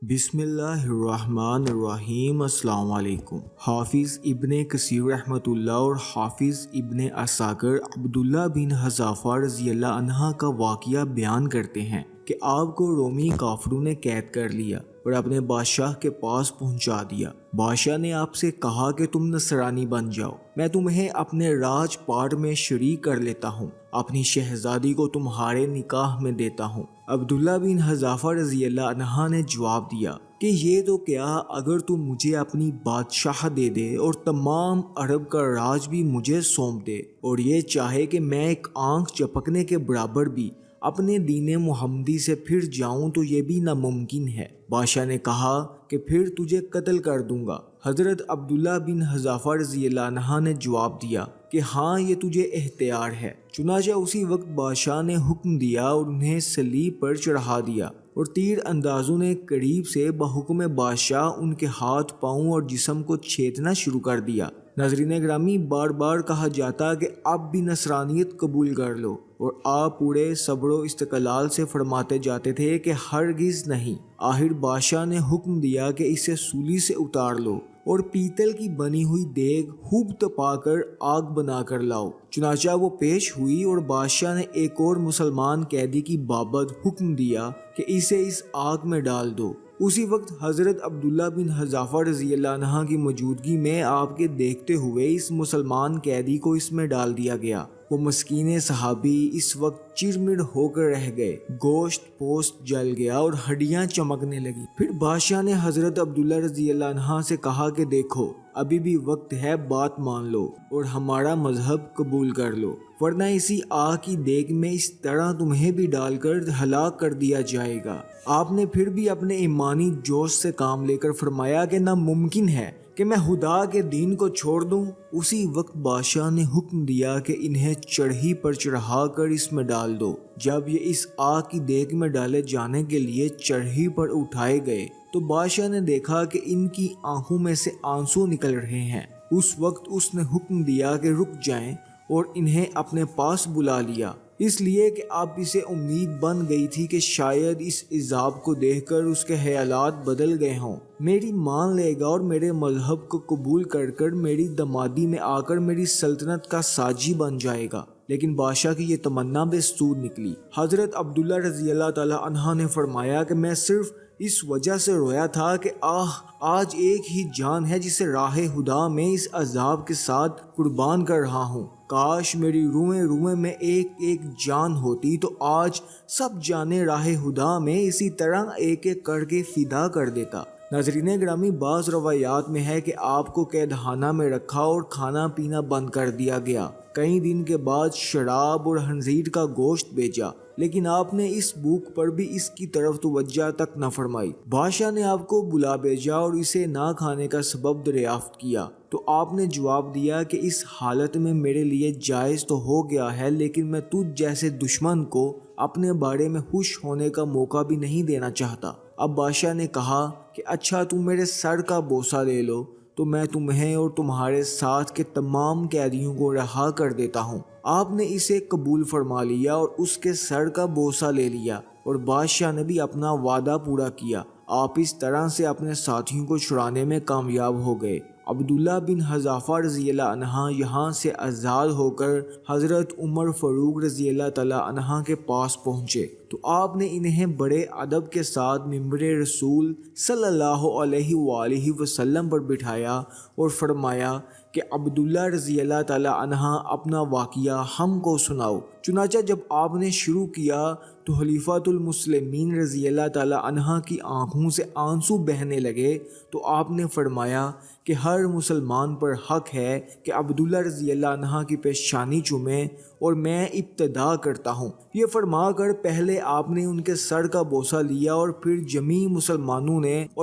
بسم اللہ الرحمن الرحیم۔ السلام علیکم۔ حافظ ابن کثیر رحمۃ اللہ اور حافظ ابن عساکر عبداللہ بن حذافہ رضی اللہ عنہ کا واقعہ بیان کرتے ہیں کہ آپ کو رومی کافروں نے قید کر لیا اور اپنے بادشاہ کے پاس پہنچا دیا۔ بادشاہ نے آپ سے کہا کہ تم نصرانی بن جاؤ، میں تمہیں اپنے راج پاٹ میں شریک کر لیتا ہوں، اپنی شہزادی کو تمہارے نکاح میں دیتا ہوں۔ عبداللہ بن حذافہ رضی اللہ عنہ نے جواب دیا کہ یہ تو کیا، اگر تم مجھے اپنی بادشاہ دے دے اور تمام عرب کا راج بھی مجھے سونپ دے، اور یہ چاہے کہ میں ایک آنکھ چپکنے کے برابر بھی اپنے دین محمدی سے پھر جاؤں تو یہ بھی ناممکن ہے۔ بادشاہ نے کہا کہ پھر تجھے قتل کر دوں گا۔ حضرت عبداللہ بن حذافہ رضی اللہ عنہ نے جواب دیا کہ ہاں، یہ تجھے اختیار ہے۔ چنانچہ اسی وقت بادشاہ نے حکم دیا اور انہیں صلیب پر چڑھا دیا، اور تیر اندازوں نے قریب سے بحکم بادشاہ ان کے ہاتھ، پاؤں اور جسم کو چھیدنا شروع کر دیا۔ ناظرین گرامی، بار بار کہا جاتا کہ اب بھی نصرانیت قبول کر لو، اور آپ پورے صبر و استقلال سے فرماتے جاتے تھے کہ ہرگز نہیں۔ آخر بادشاہ نے حکم دیا کہ اسے سولی سے اتار لو اور پیتل کی بنی ہوئی دیگ خوب تپا کر آگ بنا کر لاؤ۔ چنانچہ وہ پیش ہوئی اور بادشاہ نے ایک اور مسلمان قیدی کی بابت حکم دیا کہ اسے اس آگ میں ڈال دو۔ اسی وقت حضرت عبداللہ بن حذافہ رضی اللہ عنہ کی موجودگی میں آپ کے دیکھتے ہوئے اس مسلمان قیدی کو اس میں ڈال دیا گیا۔ وہ مسکین صحابی اس وقت چرمڑ ہو کر رہ گئے، گوشت پوست جل گیا اور ہڈیاں چمکنے لگی۔ پھر بادشاہ نے حضرت عبداللہ رضی اللہ عنہ سے کہا کہ دیکھو، ابھی بھی وقت ہے، بات مان لو اور ہمارا مذہب قبول کر لو، ورنہ اسی آگ کی دیگ میں اس طرح تمہیں بھی ڈال کر ہلاک کر دیا جائے گا۔ آپ نے پھر بھی اپنے ایمانی جوش سے کام لے کر فرمایا کہ ناممکن ہے کہ میں خدا کے دین کو چھوڑ دوں۔ اسی وقت بادشاہ نے حکم دیا کہ انہیں چڑھی پر چڑھا کر اس میں ڈال دو۔ جب یہ اس آگ کی دیگ میں ڈالے جانے کے لیے چڑھی پر اٹھائے گئے تو بادشاہ نے دیکھا کہ ان کی آنکھوں میں سے آنسو نکل رہے ہیں۔ اس وقت اس نے حکم دیا کہ رک جائیں اور انہیں اپنے پاس بلا لیا، اس لیے کہ اب اسے امید بن گئی تھی کہ شاید اس عذاب کو دیکھ کر اس کے خیالات بدل گئے ہوں، میری مان لے گا اور میرے مذہب کو قبول کر کر میری دمادی میں آ کر میری سلطنت کا ساجی بن جائے گا۔ لیکن بادشاہ کی یہ تمنا بے سود نکلی۔ حضرت عبداللہ رضی اللہ تعالی عنہ نے فرمایا کہ میں صرف اس وجہ سے رویا تھا کہ آج ایک ہی جان ہے جسے راہ خدا میں اس عذاب کے ساتھ قربان کر رہا ہوں۔ کاش میری روئیں روئیں میں ایک ایک جان ہوتی تو آج سب جانے راہ خدا میں اسی طرح ایک ایک کر کے فدا کر دیتا۔ ناظرین گرامی، بعض روایات میں ہے کہ آپ کو قید خانہ میں رکھا اور کھانا پینا بند کر دیا گیا۔ کئی دن کے بعد شراب اور خنزیر کا گوشت بھیجا، لیکن آپ نے اس بھوک پر بھی اس کی طرف توجہ تک نہ فرمائی۔ بادشاہ نے آپ کو بلا بھیجا اور اسے نہ کھانے کا سبب دریافت کیا تو آپ نے جواب دیا کہ اس حالت میں میرے لیے جائز تو ہو گیا ہے، لیکن میں تجھ جیسے دشمن کو اپنے بارے میں خوش ہونے کا موقع بھی نہیں دینا چاہتا۔ اب بادشاہ نے کہا کہ اچھا، تم میرے سر کا بوسہ لے لو تو میں تمہیں اور تمہارے ساتھ کے تمام قیدیوں کو رہا کر دیتا ہوں۔ آپ نے اسے قبول فرما لیا اور اس کے سر کا بوسہ لے لیا، اور بادشاہ نے بھی اپنا وعدہ پورا کیا۔ آپ اس طرح سے اپنے ساتھیوں کو چھڑانے میں کامیاب ہو گئے۔ عبداللہ بن حذافہ رضی اللہ عنہ یہاں سے آزاد ہو کر حضرت عمر فاروق رضی اللہ تعالی عنہ کے پاس پہنچے تو آپ نے انہیں بڑے ادب کے ساتھ ممبر رسول صلی اللہ علیہ وآلہ وسلم پر بٹھایا اور فرمایا کہ عبداللہ رضی اللہ تعالی عنہ اپنا واقعہ ہم کو سناؤ۔ چنانچہ جب آپ نے شروع کیا تو خلیفۃ المسلمین رضی اللہ تعالی عنہ کی آنکھوں سے آنسو بہنے لگے تو آپ نے فرمایا کہ ہر مسلمان پر حق ہے کہ عبداللہ رضی اللہ عنہ کی پیشانی چومے، اور میں ابتدا کرتا ہوں۔ یہ فرما کر پہلے آپ نے ان کے سر کا بوسہ لیا اور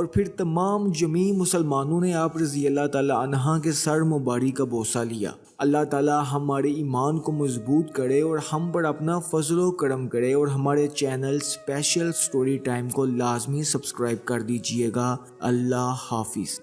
پھر تمام جمیع مسلمانوں نے آپ رضی اللہ تعالی عنہ کے سر مبارک کا بوسہ لیا۔ اللہ تعالی ہمارے ایمان کو مضبوط کرے اور ہم پر اپنا فضل و کرم کرے، اور ہمارے چینل اسپیشل سٹوری ٹائم کو لازمی سبسکرائب کر دیجئے گا۔ اللہ حافظ۔